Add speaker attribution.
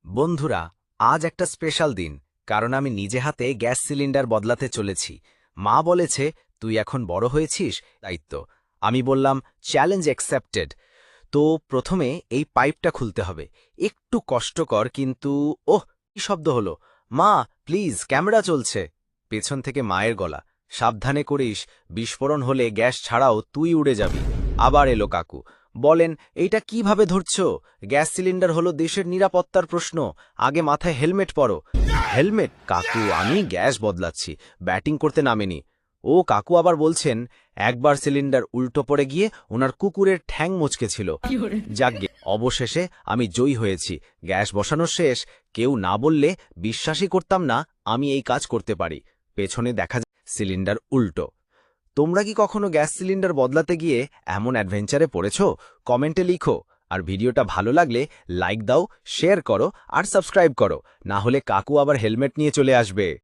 Speaker 1: বন্ধুরা, আজ একটা স্পেশাল দিন, কারণ আমি নিজে হাতে গ্যাস সিলিন্ডার বদলাতে চলেছি। মা বলেছে, তুই এখন বড় হয়েছিস, দায়িত্ব। আমি বললাম, চ্যালেঞ্জ অ্যাকসেপ্টেড। তো প্রথমে এই পাইপটা খুলতে হবে। একটু কষ্টকর, কিন্তু ওহ, কি শব্দ হলো! মা, প্লিজ, ক্যামেরা চলছে। পেছন থেকে মায়ের গলা, সাবধানে করিস, বিস্ফোরণ হলে গ্যাস ছাড়াও তুই উড়ে যাবি। আবার এলো কাকু, বলেন, এইটা কিভাবে ধরছ? গ্যাস সিলিন্ডার হলো দেশের নিরাপত্তার প্রশ্ন, আগে মাথায় হেলমেট পরো। হেলমেট? কাকু, আমি গ্যাস বদলাচ্ছি, ব্যাটিং করতে নামেনি। ও কাকু আবার বলছেন, একবার সিলিন্ডার উল্টো পড়ে গিয়ে ওনার কুকুরের ঠ্যাং মচকেছিল। যাকগে, অবশেষে আমি জয়ী হয়েছি। গ্যাস বসানো শেষ। কেউ না বললে বিশ্বাসই করতাম না আমি এই কাজ করতে পারি। পেছনে দেখা যায় সিলিন্ডার উল্টো। তোমরা কি কখনো গ্যাস সিলিন্ডার বদলাতে গিয়ে এমন অ্যাডভেঞ্চারে পড়েছ? কমেন্টে লিখো। আর ভিডিওটা ভালো লাগলে লাইক দাও, শেয়ার করো আর সাবস্ক্রাইব করো, না হলে কাকু আবার হেলমেট নিয়ে চলে আসবে।